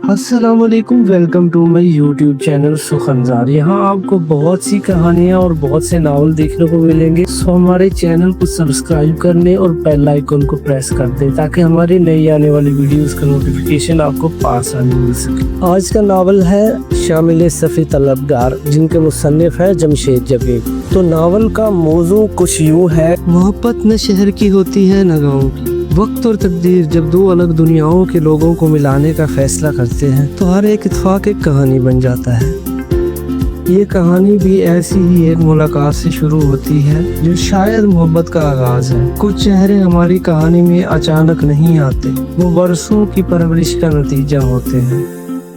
السلام علیکم، welcome to my YouTube channel Sukhanzaar. یہاں آپ کو بہت سی کہانیاں اور بہت سے ناول دیکھنے کو ملیں گے، سو ہمارے چینل کو سبسکرائب کرنے اور بیل آئیکن کو پریس کر دیں تاکہ ہماری نئی آنے والی ویڈیوز کا نوٹیفیکیشن آپ کو آسانی مل سکے۔ آج کا ناول ہے شامل صفی طلبگار، جن کے مصنف ہے جمشید جبیر۔ تو ناول کا موضوع کچھ یوں ہے: محبت نہ شہر کی ہوتی ہے نہ گاؤں کی۔ وقت اور تقدیر جب دو الگ دنیاؤں کے لوگوں کو ملانے کا فیصلہ کرتے ہیں تو ہر ایک اتفاق ایک کہانی بن جاتا ہے۔ یہ کہانی بھی ایسی ہی ایک ملاقات سے شروع ہوتی ہے جو شاید محبت کا آغاز ہے۔ کچھ چہرے ہماری کہانی میں اچانک نہیں آتے، وہ برسوں کی پرورش کا نتیجہ ہوتے ہیں۔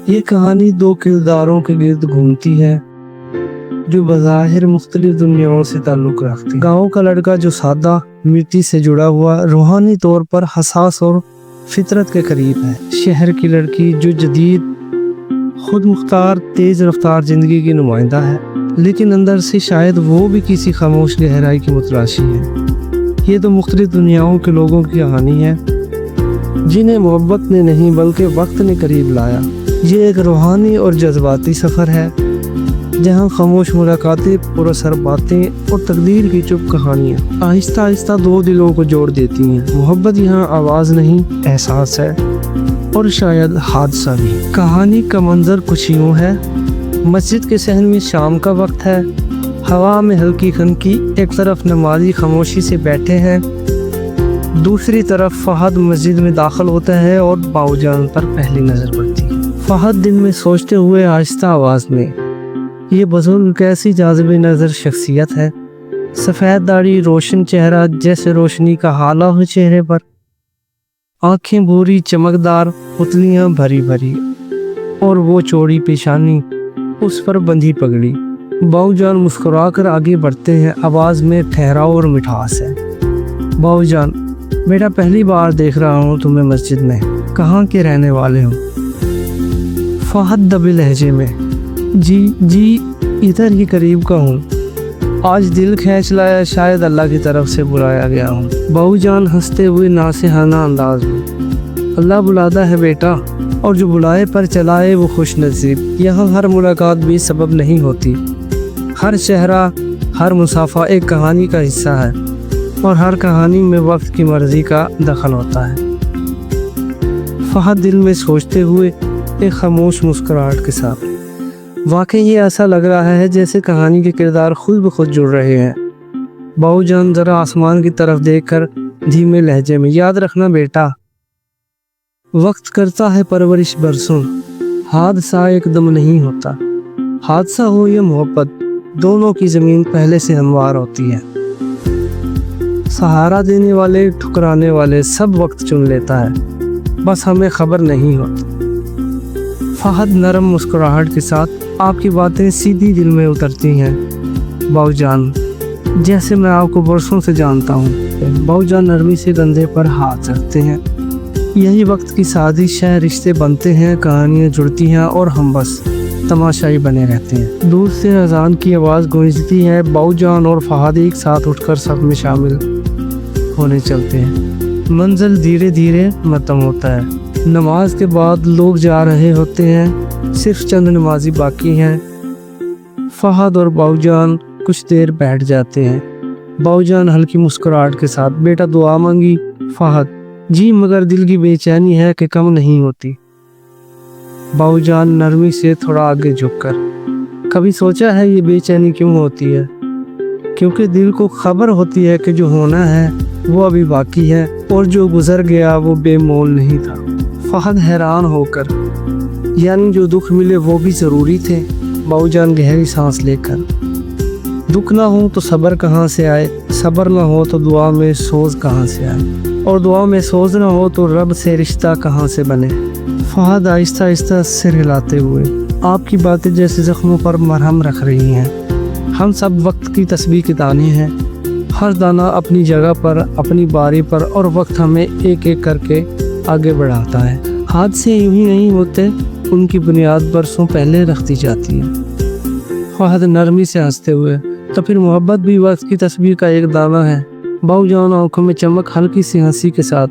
یہ کہانی دو کرداروں کے گرد گھومتی ہے جو بظاہر مختلف دنیاؤں سے تعلق رکھتے ہیں۔ گاؤں کا لڑکا جو سادہ، مٹی سے جڑا ہوا، روحانی طور پر حساس اور فطرت کے قریب ہے۔ شہر کی لڑکی جو جدید، خود مختار، تیز رفتار زندگی کی نمائندہ ہے، لیکن اندر سے شاید وہ بھی کسی خاموش گہرائی کی متلاشی ہے۔ یہ تو مختلف دنیاؤں کے لوگوں کی کہانی ہے جنہیں محبت نے نہیں بلکہ وقت نے قریب لایا۔ یہ ایک روحانی اور جذباتی سفر ہے جہاں خاموش ملاقاتیں، پراثر باتیں اور تقدیر کی چپ کہانیاں آہستہ آہستہ دو دلوں کو جوڑ دیتی ہیں۔ محبت یہاں آواز نہیں، احساس ہے، اور شاید حادثہ بھی۔ کہانی کا منظر کچھ یوں ہے: مسجد کے صحن میں شام کا وقت ہے، ہوا میں ہلکی خنکی، ایک طرف نمازی خاموشی سے بیٹھے ہیں، دوسری طرف فہد مسجد میں داخل ہوتا ہے اور باؤ جان پر پہلی نظر پڑتی ہے۔ فہد دل میں سوچتے ہوئے آہستہ آواز میں: یہ بزرگ کیسی جاذب نظر شخصیت ہے، سفید داڑھی، روشن چہرہ جیسے روشنی کا حالہ ہو چہرے پر، آنکھیں بھوری چمکدار، پتلیاں بھری بھری، اور وہ چوڑی پیشانی، اس پر بندھی پگڑی۔ باؤ جان مسکرا کر آگے بڑھتے ہیں، آواز میں ٹھہراؤ اور مٹھاس ہے۔ باؤ جان: بیٹا، پہلی بار دیکھ رہا ہوں تمہیں مسجد میں، کہاں کے رہنے والے ہو؟ فہد دبے لہجے میں: جی ادھر ہی قریب کا ہوں، آج دل کھینچ لایا، شاید اللہ کی طرف سے بلایا گیا ہوں۔ باؤ جان ہنستے ہوئے ناصحانہ انداز میں: اللہ بلاتا ہے بیٹا، اور جو بلائے پر چلائے وہ خوش نصیب۔ یہاں ہر ملاقات بھی سبب نہیں ہوتی، ہر چہرہ، ہر مسافہ ایک کہانی کا حصہ ہے، اور ہر کہانی میں وقت کی مرضی کا دخل ہوتا ہے۔ فہد دل میں سوچتے ہوئے ایک خاموش مسکراہٹ کے ساتھ: واقعی یہ ایسا لگ رہا ہے جیسے کہانی کے کردار خود بخود جڑ رہے ہیں۔ باؤ جان ذرا آسمان کی طرف دیکھ کر دھیمے لہجے میں: یاد رکھنا بیٹا، وقت کرتا ہے پرورش برسوں، حادثہ ایک دم نہیں ہوتا، حادثہ ہو یا محبت، دونوں کی زمین پہلے سے ہموار ہوتی ہے۔ سہارا دینے والے، ٹھکرانے والے، سب وقت چن لیتا ہے، بس ہمیں خبر نہیں ہوتی۔ فہد نرم مسکراہٹ کے ساتھ: آپ کی باتیں سیدھی دل میں اترتی ہیں باؤ جان، جیسے میں آپ کو برسوں سے جانتا ہوں۔ باؤ جان نرمی سے کندھے پر ہاتھ رکھتے ہیں: یہی وقت کی سازش ہے، رشتے بنتے ہیں، کہانیاں جڑتی ہیں، اور ہم بس تماشائی بنے رہتے ہیں۔ دور سے اذان کی آواز گونجتی ہے، باؤ جان اور فہد ایک ساتھ اٹھ کر سب میں شامل ہونے چلتے ہیں۔ منزل دھیرے دھیرے ختم ہوتا ہے، نماز کے بعد لوگ جا رہے ہوتے ہیں، صرف چند نمازی باقی ہیں۔ فہد اور باؤ جان کچھ دیر بیٹھ جاتے ہیں۔ باؤ جان ہلکی مسکراہٹ کے ساتھ: بیٹا دعا مانگی؟ فہد: جی، مگر دل کی بے چینی ہے کہ کم نہیں ہوتی۔ باؤ جان نرمی سے تھوڑا آگے جھک کر: کبھی سوچا ہے یہ بے چینی کیوں ہوتی ہے؟ کیونکہ دل کو خبر ہوتی ہے کہ جو ہونا ہے وہ ابھی باقی ہے، اور جو گزر گیا وہ بے مول نہیں تھا۔ فہد حیران ہو کر: یعنی جو دکھ ملے وہ بھی ضروری تھے؟ باؤ جان گہری سانس لے کر: دکھ نہ ہو تو صبر کہاں سے آئے، صبر نہ ہو تو دعا میں سوز کہاں سے آئے، اور دعا میں سوز نہ ہو تو رب سے رشتہ کہاں سے بنے۔ فہد آہستہ آہستہ سر ہلاتے ہوئے: آپ کی باتیں جیسے زخموں پر مرہم رکھ رہی ہیں۔ ہم سب وقت کی تسبیح کے دانے ہیں، ہر دانہ اپنی جگہ پر، اپنی باری پر، اور وقت ہمیں ایک ایک کر کے آگے بڑھاتا ہے۔ حادثے یوں ہی نہیں ہوتے، ان کی بنیاد برسوں پہلے رکھ دی جاتی ہے۔ فہد نرمی سے ہنستے ہوئے: تو پھر محبت بھی وقت کی تسبیح کا ایک دانہ ہے؟ باؤ جان آنکھوں میں چمک، ہلکی سی ہنسی کے ساتھ: